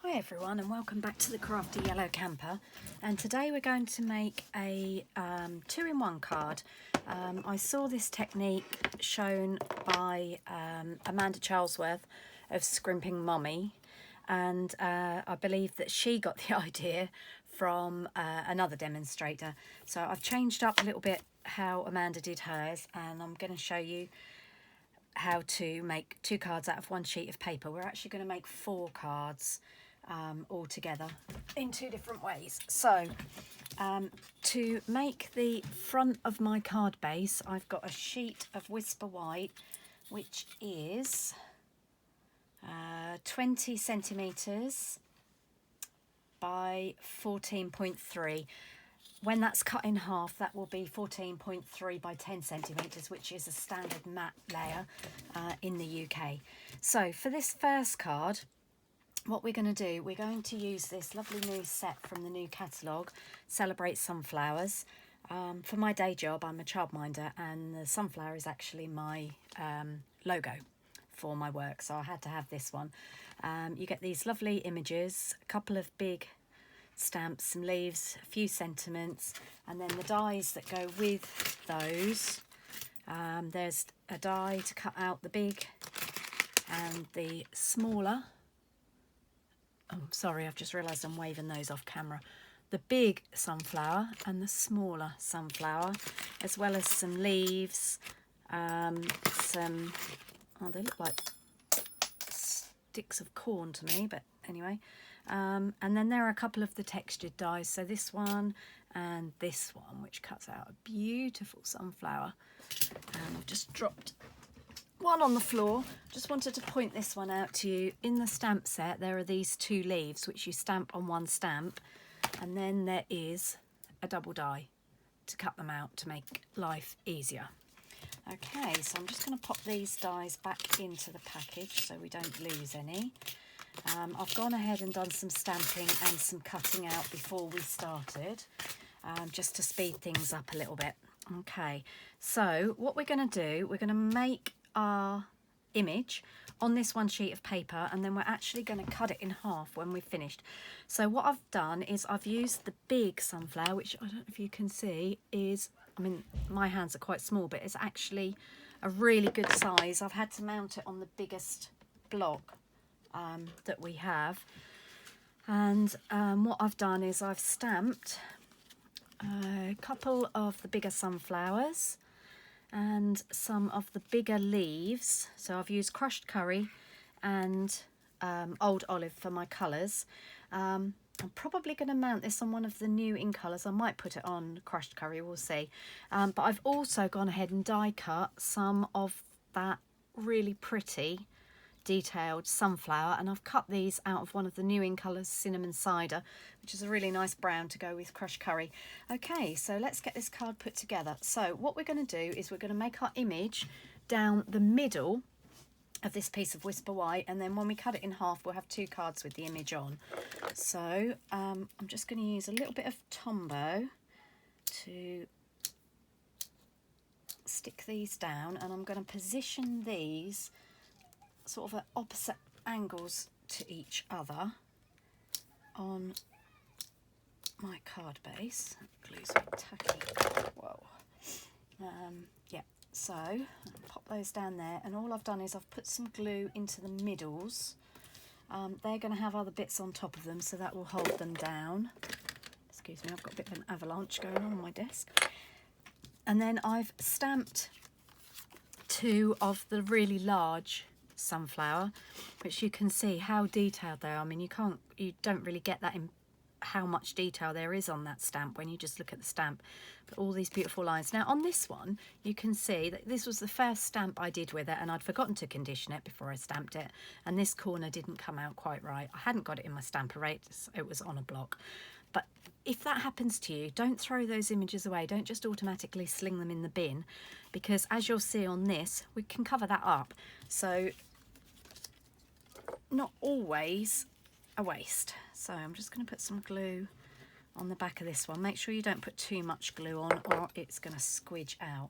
Hi everyone, and welcome back to the Crafty Yellow Camper. And today we're going to make a two-in-one card. I saw this technique shown by Amanda Charlesworth of Scrimping Mommy, and I believe that she got the idea from another demonstrator. So I've changed up a little bit how Amanda did hers, and I'm going to show you how to make two cards out of one sheet of paper. We're actually going to make 4 cards all together in 2 different ways. So to make the front of my card base, I've got a sheet of Whisper White, which is 20 centimetres by 14.3. When that's cut in half, that will be 14.3 by 10 centimetres, which is a standard matte layer in the UK. So for this first card, what we're going to do, we're going to use this lovely new set from the new catalogue, Celebrate Sunflowers. For my day job, I'm a childminder, and the sunflower is actually my logo for my work, so I had to have this one. You get these lovely images, a couple of big stamps, some leaves, a few sentiments, and then the dies that go with those. There's a die to cut out the big and the smaller. Oh, sorry, I've just realised I'm waving those off camera. The big sunflower and the smaller sunflower, as well as some leaves, some, oh, they look like sticks of corn to me, but anyway. And then there are a couple of the textured dies, so this one and this one, which cuts out a beautiful sunflower. And I've just dropped one on the floor. Just wanted to point this one out to you. In the stamp set, there are these 2 leaves which you stamp on one stamp, and then there is a double die to cut them out to make life easier. Okay, so I'm just going to pop these dies back into the package so we don't lose any. I've gone ahead and done some stamping and some cutting out before we started, just to speed things up a little bit. Okay, so what we're going to do, we're going to make our image on this one sheet of paper, and then we're actually going to cut it in half when we've finished. So what I've done is I've used the big sunflower, which I don't know if you can see is, I mean, my hands are quite small, but it's actually a really good size. I've had to mount it on the biggest block that we have, and what I've done is I've stamped a couple of the bigger sunflowers and some of the bigger leaves. So I've used crushed curry and old olive for my colours. I'm probably going to mount this on one of the new in colours. I might put it on crushed curry, we'll see. But I've also gone ahead and die cut some of that really pretty detailed sunflower, and I've cut these out of one of the new in colours, cinnamon cider, which is a really nice brown to go with crushed curry. Okay, so let's get this card put together. So what we're going to do is we're going to make our image down the middle of this piece of Whisper White, and then when we cut it in half, we'll have 2 cards with the image on. So I'm just going to use a little bit of Tombow to stick these down, and I'm going to position these sort of at opposite angles to each other on my card base. Glue's a bit tacky. Whoa. Yeah, so I'll pop those down there, and all I've done is I've put some glue into the middles. They're going to have other bits on top of them, so that will hold them down. Excuse me, I've got a bit of an avalanche going on my desk. And then I've stamped 2 of the really large sunflower, which you can see how detailed they are. I mean, you don't really get that in how much detail there is on that stamp when you just look at the stamp, but all these beautiful lines. Now on this one, you can see that this was the first stamp I did with it, and I'd forgotten to condition it before I stamped it, and this corner didn't come out quite right. I hadn't got it in my stamper rate, it was on a block. But if that happens to you, don't throw those images away. Don't just automatically sling them in the bin, because as you'll see on this, we can cover that up. So not always a waste. So I'm just going to put some glue on the back of this one. Make sure you don't put too much glue on, or it's going to squidge out.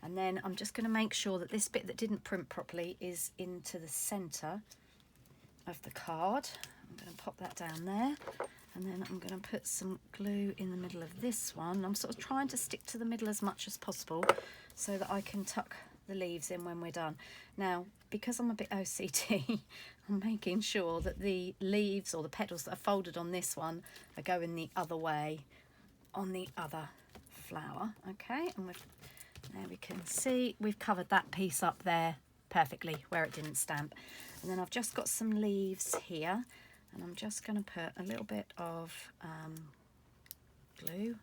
And then I'm just going to make sure that this bit that didn't print properly is into the centre of the card. I'm going to pop that down there, and then I'm going to put some glue in the middle of this one. I'm sort of trying to stick to the middle as much as possible so that I can tuck the leaves in when we're done. Now, because I'm a bit OCD, I'm making sure that the leaves or the petals that are folded on this one are going the other way on the other flower. Okay, and there we can see we've covered that piece up there perfectly where it didn't stamp. And then I've just got some leaves here, and I'm just going to put a little bit of glue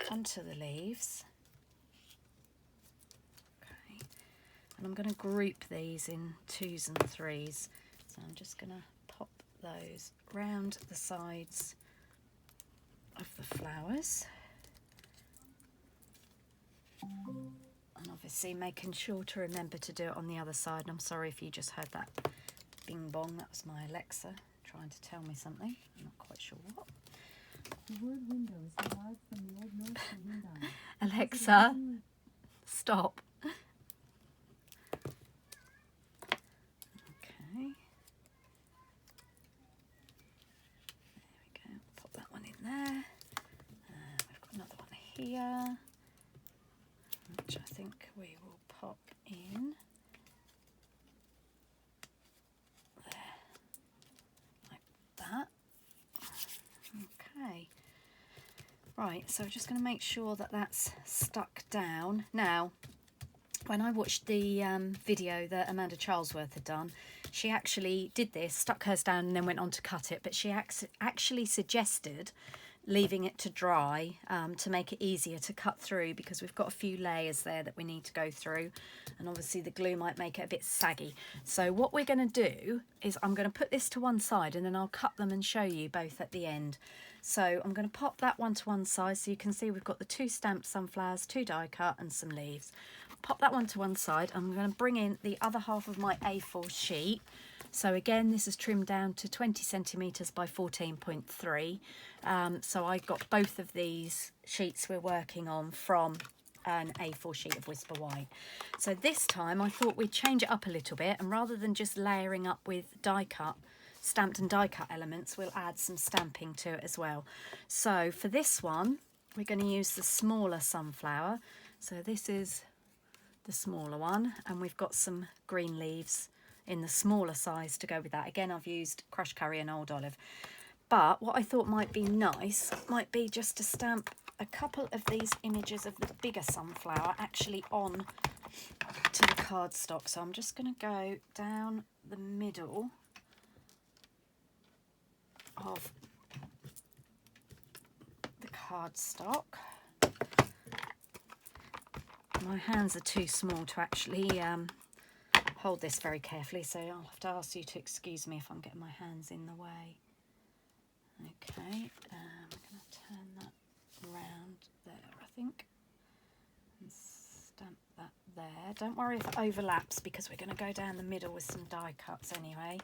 onto the leaves. Okay, and I'm going to group these in 2s and 3s. So I'm just going to pop those round the sides of the flowers. And obviously making sure to remember to do it on the other side. And I'm sorry if you just heard that bing bong. That was my Alexa trying to tell me something. I'm not quite sure what. The word window is derived from the Old Norse for window. Alexa, stop. Okay. There we go. Pop that one in there. We've got another one here, which I think we will pop in there, like that. Okay. Right, so I'm just going to make sure that that's stuck down. Now, when I watched the video that Amanda Charlesworth had done, she actually did this, stuck hers down and then went on to cut it, but she actually suggested leaving it to dry to make it easier to cut through, because we've got a few layers there that we need to go through, and obviously the glue might make it a bit saggy. So what we're going to do is I'm going to put this to one side, and then I'll cut them and show you both at the end. So I'm going to pop that one to one side so you can see we've got the 2 stamped sunflowers, 2 die cut and some leaves. Pop that one to one side. I'm going to bring in the other half of my A4 sheet. So again, this is trimmed down to 20 centimetres by 14.3. So I got both of these sheets we're working on from an A4 sheet of Whisper White. So this time I thought we'd change it up a little bit, and rather than just layering up with die cut, stamped and die cut elements, we'll add some stamping to it as well. So for this one, we're going to use the smaller sunflower. So this is the smaller one, and we've got some green leaves in the smaller size to go with that. Again, I've used crushed curry and old olive. But what I thought might be nice might be just to stamp a couple of these images of the bigger sunflower actually on to the cardstock. So I'm just going to go down the middle of the cardstock. My hands are too small to actually hold this very carefully, so I'll have to ask you to excuse me if I'm getting my hands in the way. Okay, I'm going to turn that around there, I think, and stamp that there. Don't worry if it overlaps, because we're going to go down the middle with some die cuts anyway.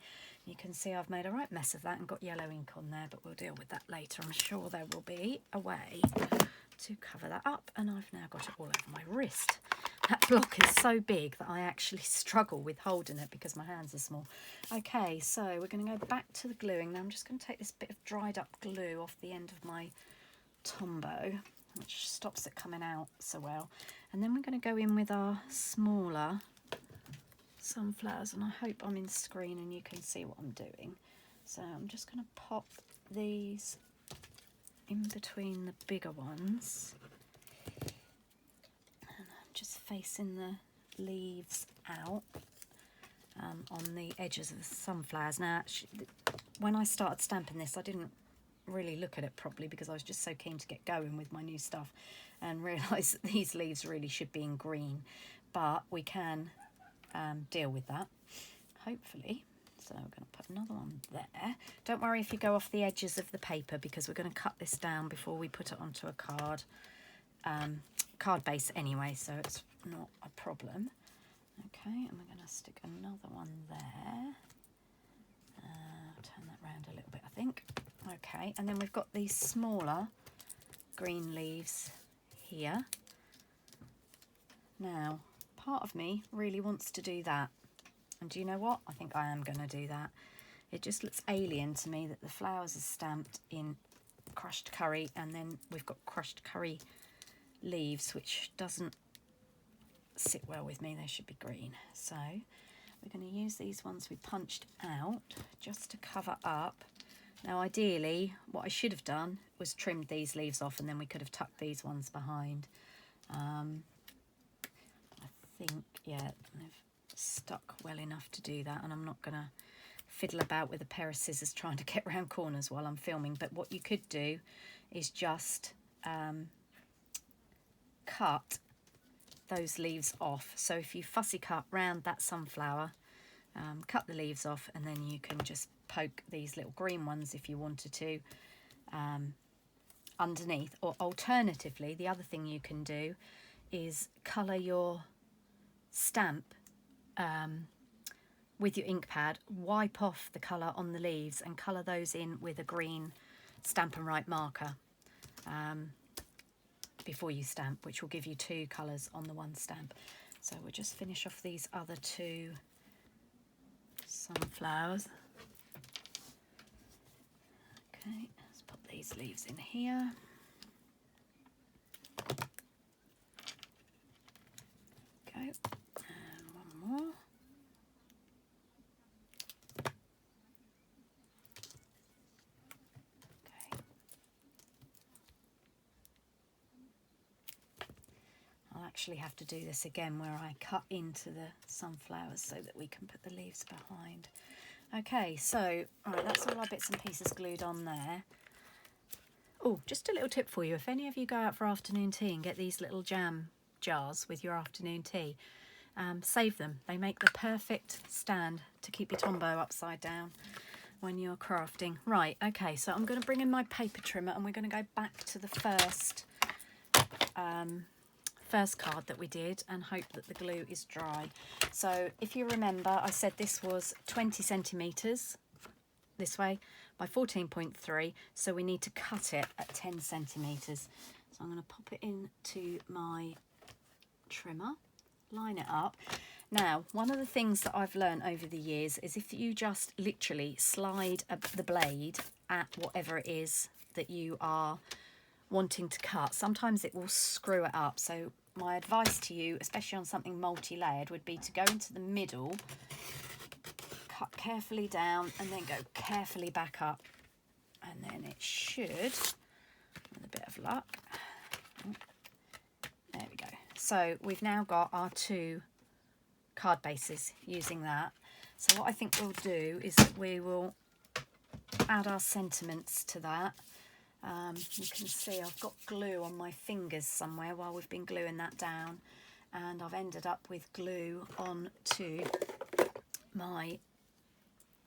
You can see I've made a right mess of that and got yellow ink on there, but we'll deal with that later. I'm sure there will be a way to cover that up, and I've now got it all over my wrist. That block is so big that I actually struggle with holding it because my hands are small. Okay, so we're going to go back to the gluing. Now I'm just going to take this bit of dried up glue off the end of my Tombow, which stops it coming out so well. And then we're going to go in with our smaller sunflowers, and I hope I'm in screen and you can see what I'm doing. So I'm just going to pop these in between the bigger ones, and I'm just facing the leaves out on the edges of the sunflowers. Now actually, when I started stamping this, I didn't really look at it properly because I was just so keen to get going with my new stuff, and realised that these leaves really should be in green, but we can deal with that, hopefully. So we're going to put another one there. Don't worry if you go off the edges of the paper, because we're going to cut this down before we put it onto a card base anyway, so it's not a problem. Okay, and we're going to stick another one there. Turn that round a little bit, I think. Okay, and then we've got these smaller green leaves here. Now, part of me really wants to do that. And do you know what? I think I am going to do that. It just looks alien to me that the flowers are stamped in crushed curry, and then we've got crushed curry leaves, which doesn't sit well with me. They should be green. So we're going to use these ones we punched out just to cover up. Now ideally what I should have done was trimmed these leaves off, and then we could have tucked these ones behind. I think, yeah, they've stuck well enough to do that, and I'm not going to fiddle about with a pair of scissors trying to get around corners while I'm filming. But what you could do is just cut those leaves off. So if you fussy cut round that sunflower, cut the leaves off, and then you can just poke these little green ones if you wanted to underneath. Or alternatively, the other thing you can do is colour your stamp with your ink pad, wipe off the colour on the leaves and colour those in with a green Stampin' Up marker before you stamp, which will give you two colours on the one stamp. So we'll just finish off these other two sunflowers. Okay, let's put these leaves in here. Go, and one more. Actually have to do this again where I cut into the sunflowers so that we can put the leaves behind. Okay, so all right, that's all our bits and pieces glued on there. Oh, just a little tip for you: if any of you go out for afternoon tea and get these little jam jars with your afternoon tea, save them. They make the perfect stand to keep your tombow upside down when you're crafting. Right, okay, so I'm going to bring in my paper trimmer, and we're going to go back to the first card that we did and hope that the glue is dry. So if you remember, I said this was 20 centimetres this way by 14.3, so we need to cut it at 10 centimetres. So I'm going to pop it into my trimmer, line it up. Now, one of the things that I've learned over the years is if you just literally slide the blade at whatever it is that you are wanting to cut, sometimes it will screw it up. So my advice to you, especially on something multi-layered, would be to go into the middle, cut carefully down, and then go carefully back up, and then it should, with a bit of luck, there we go. So we've now got our two card bases using that. So what I think we'll do is that we will add our sentiments to that. You can see I've got glue on my fingers somewhere while we've been gluing that down, and I've ended up with glue on to my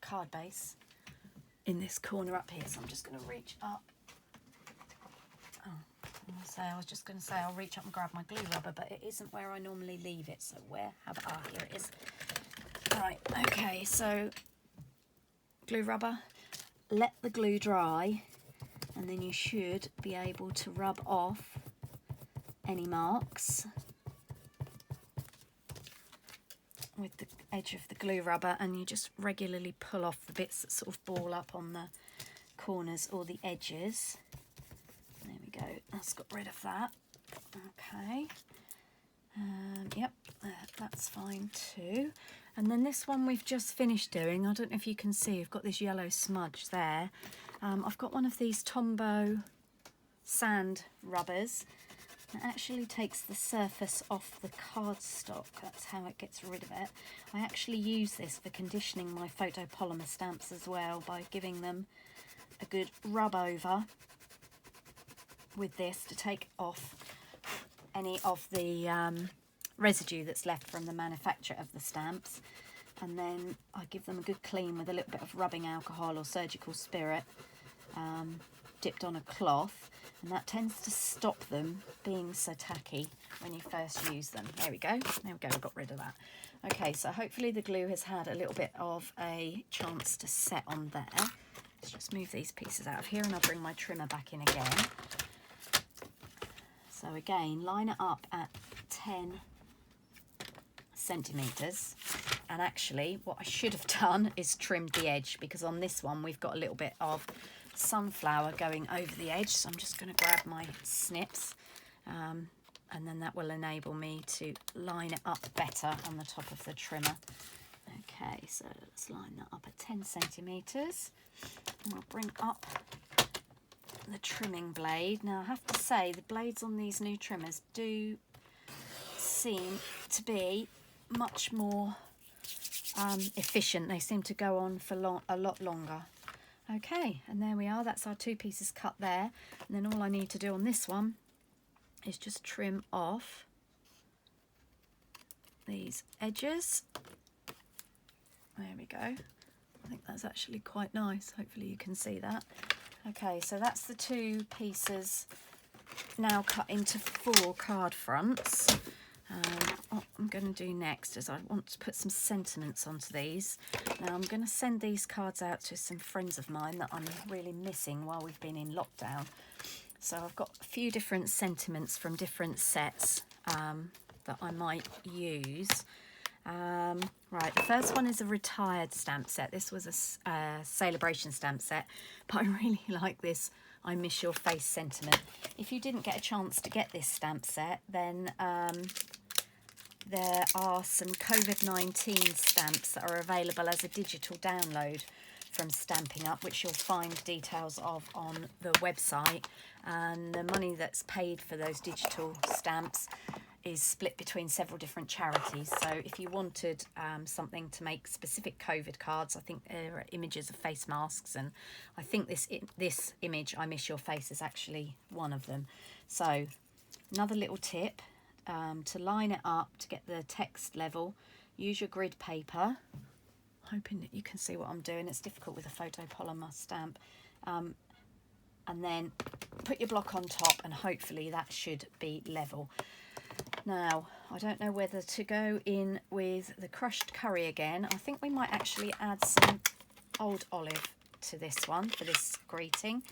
card base in this corner up here. So I'm just going to reach up. I was just going to say I'll reach up and grab my glue rubber, but it isn't where I normally leave it. So where have it? Ah, here it is. Right, okay, so glue rubber, let the glue dry, and then you should be able to rub off any marks with the edge of the glue rubber, and you just regularly pull off the bits that sort of ball up on the corners or the edges. There we go, that's got rid of that. Okay, yep, that's fine too. And then this one we've just finished doing, I don't know if you can see, I've got this yellow smudge there. I've got one of these Tombow sand rubbers. It actually takes the surface off the cardstock. That's how it gets rid of it. I actually use this for conditioning my photopolymer stamps as well, by giving them a good rub over with this to take off any of the residue that's left from the manufacture of the stamps. And then I give them a good clean with a little bit of rubbing alcohol or surgical spirit dipped on a cloth, and that tends to stop them being so tacky when you first use them. There we go, I got rid of that. Okay, so hopefully the glue has had a little bit of a chance to set on there. Let's just move these pieces out of here, and I'll bring my trimmer back in again. So again, line it up at 10 centimetres. And actually what I should have done is trimmed the edge, because on this one we've got a little bit of sunflower going over the edge. So I'm just going to grab my snips, and then that will enable me to line it up better on the top of the trimmer. Okay, so let's line that up at 10 centimetres. And we'll bring up the trimming blade. Now I have to say the blades on these new trimmers do seem to be much more efficient. They seem to go on for a lot longer. Okay, and there we are. That's our 2 pieces cut there. And then all I need to do on this one is just trim off these edges. There we go. I think that's actually quite nice. Hopefully you can see that. Okay, so that's the 2 pieces now cut into 4 card fronts. What I'm going to do next is I want to put some sentiments onto these. Now I'm going to send these cards out to some friends of mine that I'm really missing while we've been in lockdown. So I've got a few different sentiments from different sets that I might use. Right, the first one is a retired stamp set. This was a celebration stamp set, but I really like this I miss your face sentiment. If you didn't get a chance to get this stamp set, then there are some COVID-19 stamps that are available as a digital download from Stampin' Up, which you'll find details of on the website. And the money that's paid for those digital stamps is split between several different charities. So if you wanted something to make specific COVID cards, I think there are images of face masks, and I think this image, I miss your face, is actually one of them. So another little tip, to line it up, to get the text level, use your grid paper. Hoping that you can see what I'm doing. It's difficult with a photopolymer stamp. And then put your block on top, and hopefully that should be level. Now, I don't know whether to go in with the crushed curry again. I think we might actually add some old olive to this one for this greeting.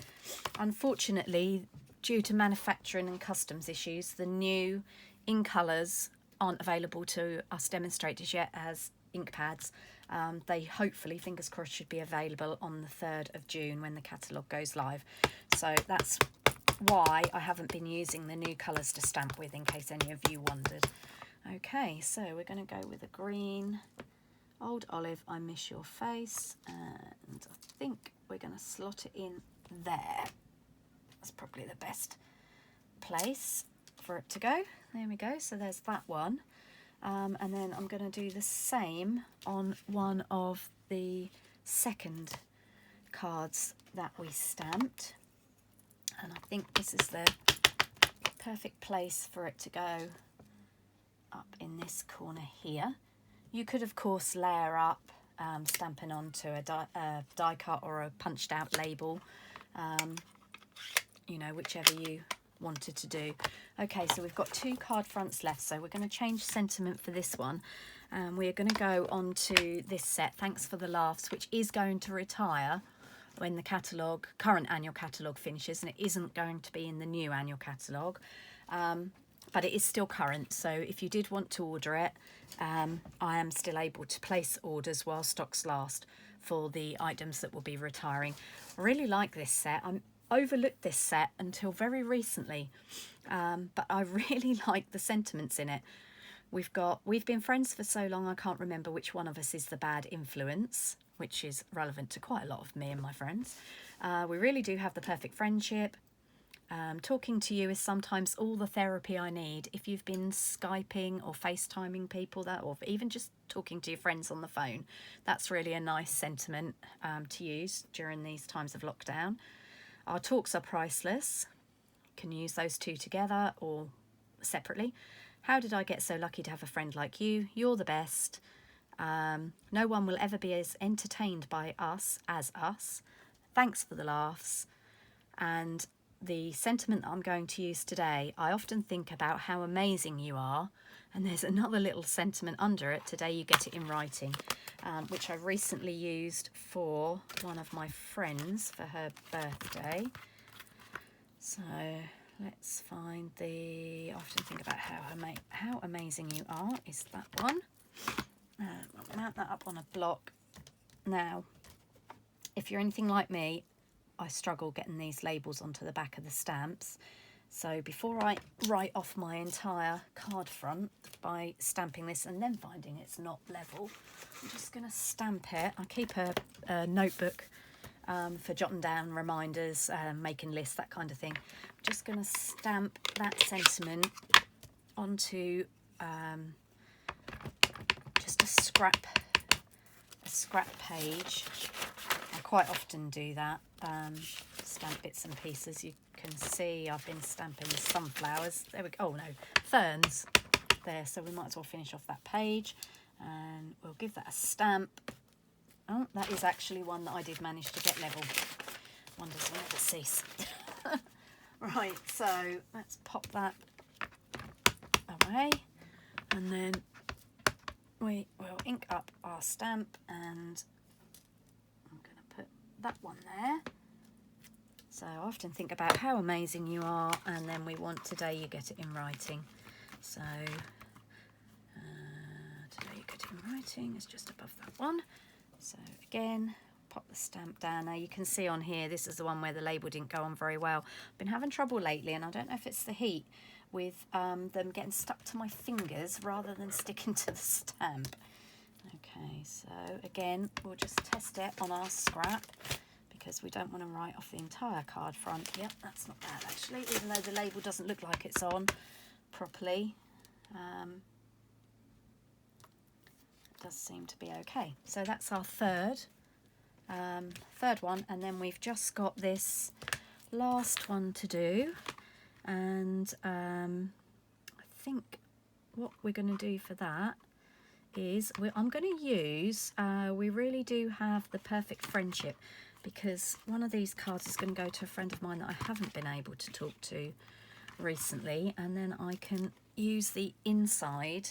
Unfortunately, due to manufacturing and customs issues, the new ink colours aren't available to us demonstrators yet as ink pads. They hopefully, fingers crossed, should be available on the 3rd of June when the catalogue goes live. So that's why I haven't been using the new colours to stamp with, in case any of you wondered. Okay, so we're going to go with a green, old olive, I miss your face, and I think we're going to slot it in there. That's probably the best place for it to go. There we go, so there's that one. And then I'm going to do the same on one of the second cards that we stamped. And I think this is the perfect place for it to go up in this corner here. You could, of course, layer up, stamping onto a die cut or a punched out label, you know, whichever you wanted to do. Okay, so we've got 2 card fronts left, so we're going to change sentiment for this one. We're going to go on to this set, Thanks for the Laughs, which is going to retire when the catalogue, current annual catalogue, finishes, and it isn't going to be in the new annual catalogue, but it is still current. So if you did want to order it, I am still able to place orders while stocks last for the items that will be retiring. I really like this set. I overlooked this set until very recently, but I really like the sentiments in it. We've been friends for so long, I can't remember which one of us is the bad influence, which is relevant to quite a lot of me and my friends. We really do have the perfect friendship. Talking to you is sometimes all the therapy I need. If you've been Skyping or FaceTiming people, or even just talking to your friends on the phone, that's really a nice sentiment to use during these times of lockdown. Our talks are priceless. You can use those 2 together or separately. How did I get so lucky to have a friend like you? You're the best. No one will ever be as entertained by us as us. Thanks for the laughs. And the sentiment that I'm going to use today, I often think about how amazing you are. And there's another little sentiment under it. Today you get it in writing, which I recently used for one of my friends for her birthday. So let's find I often think about how amazing you are, is that one. I'll mount that up on a block. Now, if you're anything like me, I struggle getting these labels onto the back of the stamps. So before I write off my entire card front by stamping this and then finding it's not level, I'm just going to stamp it. I keep a notebook for jotting down reminders, making lists, that kind of thing. I'm just going to stamp that sentiment onto just a scrap page. I quite often do that, stamp bits and pieces. You can see I've been stamping sunflowers. There we go. Oh no, ferns there. So we might as well finish off that page, and we'll give that a stamp. Oh, that is actually one that I did manage to get level. Wonders will never cease. Right, so let's pop that away, and then we will ink up our stamp, and I'm going to put that one there. So I often think about how amazing you are, and then we want today you get it in writing. So today you get it in writing is just above that one. So again, pop the stamp down. Now you can see on here, this is the one where the label didn't go on very well. I've been having trouble lately, and I don't know if it's the heat, with them getting stuck to my fingers rather than sticking to the stamp. Okay, so again, we'll just test it on our scrap, because we don't want to write off the entire card front. Yep, that's not bad actually, even though the label doesn't look like it's on properly. It does seem to be okay. So that's our third one, and then we've just got this last one to do. And I think what we're going to do for that is I'm going to use, we really do have the perfect friendship, because one of these cards is going to go to a friend of mine that I haven't been able to talk to recently, and then I can use the inside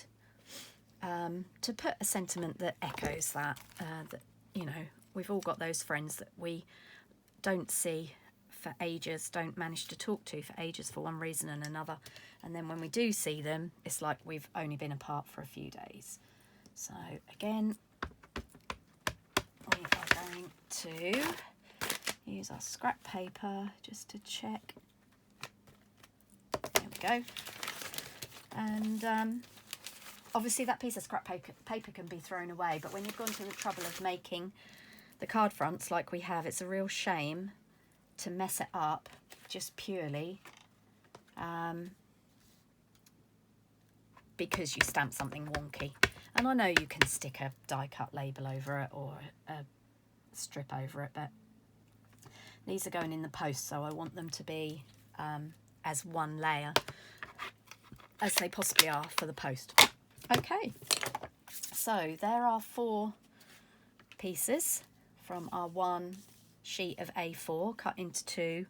to put a sentiment that echoes that, that, you know, we've all got those friends that we don't see for ages, don't manage to talk to for ages for one reason and another, and then when we do see them, it's like we've only been apart for a few days. So again, we are going to use our scrap paper just to check. There we go. And obviously that piece of scrap paper can be thrown away, but when you've gone to the trouble of making the card fronts like we have, it's a real shame to mess it up just purely because you stamp something wonky. And I know you can stick a die cut label over it or a strip over it, but these are going in the post, so I want them to be as one layer as they possibly are for the post. Okay, so there are 4 pieces from our one sheet of A4 cut into 2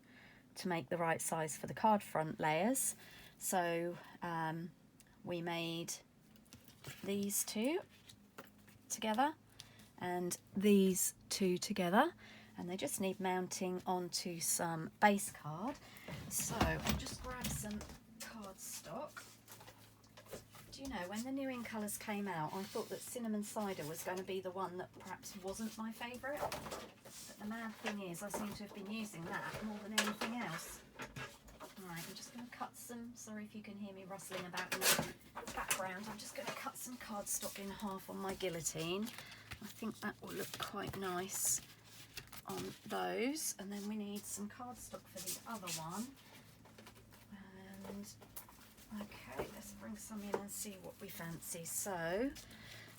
to make the right size for the card front layers. So we made these 2 together and these 2 together, and they just need mounting onto some base card. So I'll just grab some cardstock. Do you know, when the new in colours came out, I thought that cinnamon cider was going to be the one that perhaps wasn't my favourite. But the mad thing is, I seem to have been using that more than anything else. Right, I'm just going to cut some, sorry if you can hear me rustling about in the background, I'm just going to cut some cardstock in half on my guillotine. I think that will look quite nice on those. And then we need some cardstock for the other one. And okay, let's bring some in and see what we fancy. So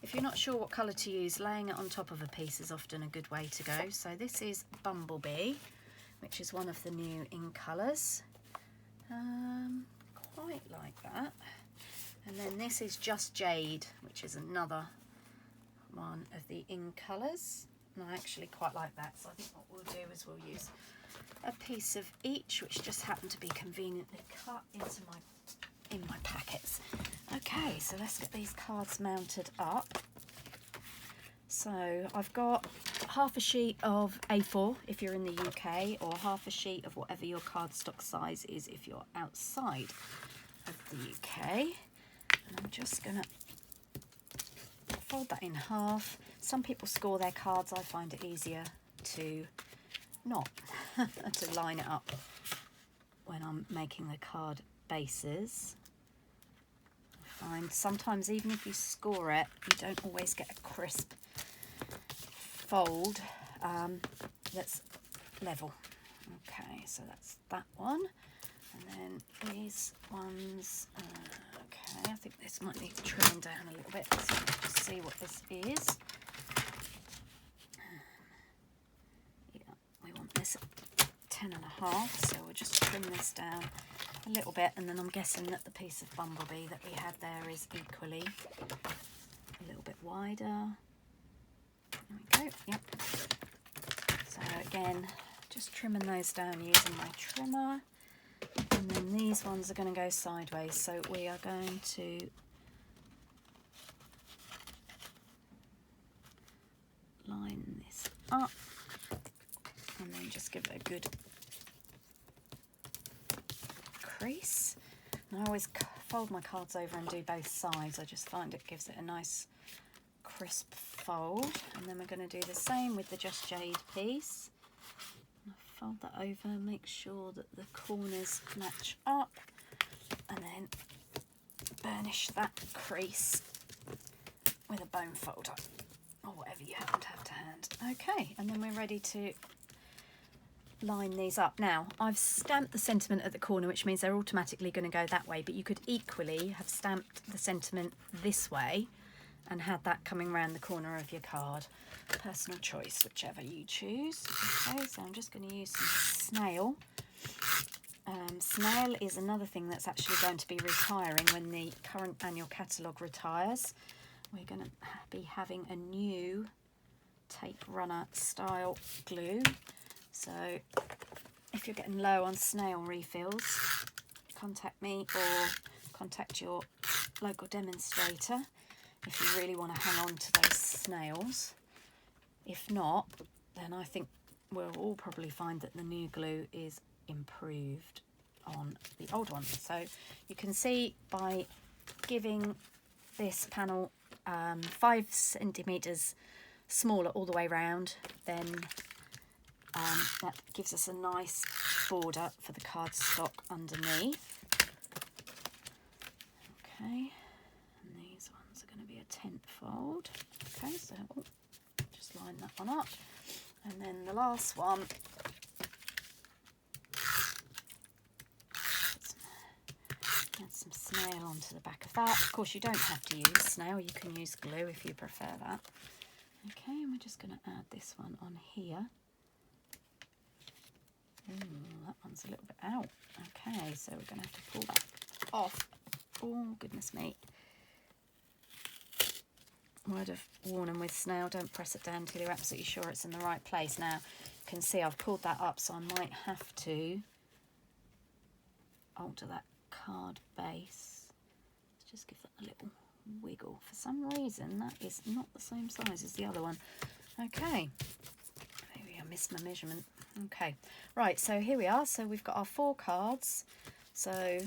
if you're not sure what colour to use, laying it on top of a piece is often a good way to go. So this is Bumblebee, which is one of the new in colours. Quite like that. And then this is Just Jade, which is another one of the in colours. And I actually quite like that, so I think what we'll do is we'll use a piece of each, which just happened to be conveniently cut into my packets. Okay, so let's get these cards mounted up. So I've got half a sheet of A4 if you're in the UK, or half a sheet of whatever your cardstock size is if you're outside of the UK. And I'm just going to fold that in half. Some people score their cards. I find it easier to not to line it up when I'm making the card bases. I find sometimes even if you score it, you don't always get a crisp fold that's level. Okay, so that's that one. And then these ones, okay, I think this might need trimming down a little bit. Let's see what this is. Yeah, we want this at 10.5, so we'll just trim this down a little bit, and then I'm guessing that the piece of bumblebee that we had there is equally a little bit wider. There we go, yep. So again, just trimming those down using my trimmer. And then these ones are going to go sideways, so we are going to line this up and then just give it a good crease. And I always fold my cards over and do both sides. I just find it gives it a nice crisp fold. And then we're going to do the same with the Just Jade piece. Fold that over, make sure that the corners match up, and then burnish that crease with a bone folder or whatever you happen to have to hand. Okay, and then we're ready to line these up. Now, I've stamped the sentiment at the corner, which means they're automatically going to go that way, but you could equally have stamped the sentiment this way and had that coming around the corner of your card. Personal choice, whichever you choose. Okay, so I'm just going to use some snail. Snail is another thing that's actually going to be retiring when the current annual catalogue retires. We're going to be having a new tape runner style glue. So if you're getting low on snail refills, contact me or contact your local demonstrator if you really want to hang on to those snails. If not, then I think we'll all probably find that the new glue is improved on the old one. So you can see by giving this panel 5 centimetres smaller all the way around, then that gives us a nice border for the cardstock underneath. Okay, and these ones are going to be a 10th fold. Okay, so just line that one up, and then the last one, add some snail onto the back of that. Of course, you don't have to use snail, you can use glue if you prefer that. Okay, and we're just going to add this one on here. Ooh, that one's a little bit out. Okay, so we're going to have to pull that off. Oh, goodness me. Word of warning with snail, don't press it down till you're absolutely sure it's in the right place. Now, you can see I've pulled that up, so I might have to alter that card base. Let's just give that a little wiggle. For some reason, that is not the same size as the other one. Okay, maybe I missed my measurement. Okay, right, so here we are. So we've got our 4 cards. So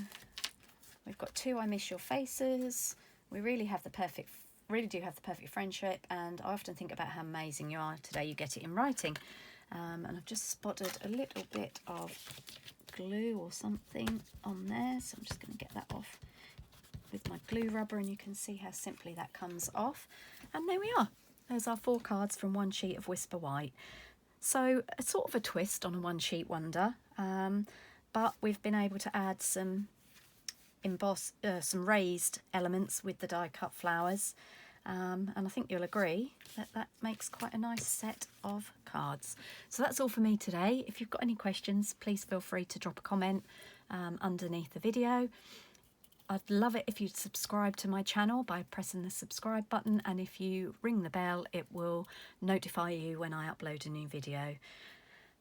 we've got 2 I Miss Your Faces. We really have the perfect do have the perfect friendship, and I often think about how amazing you are today. You get it in writing. And I've just spotted a little bit of glue or something on there, so I'm just going to get that off with my glue rubber, and you can see how simply that comes off. And there we are. There's our 4 cards from one sheet of Whisper White. So a sort of a twist on a one sheet wonder, but we've been able to add some some raised elements with the die cut flowers, and I think you'll agree that that makes quite a nice set of cards. So that's all for me today. If you've got any questions, please feel free to drop a comment underneath the video. I'd love it if you'd subscribe to my channel by pressing the subscribe button, and if you ring the bell, it will notify you when I upload a new video.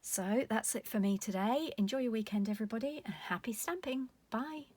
So that's it for me today. Enjoy your weekend, everybody, and happy stamping. Bye.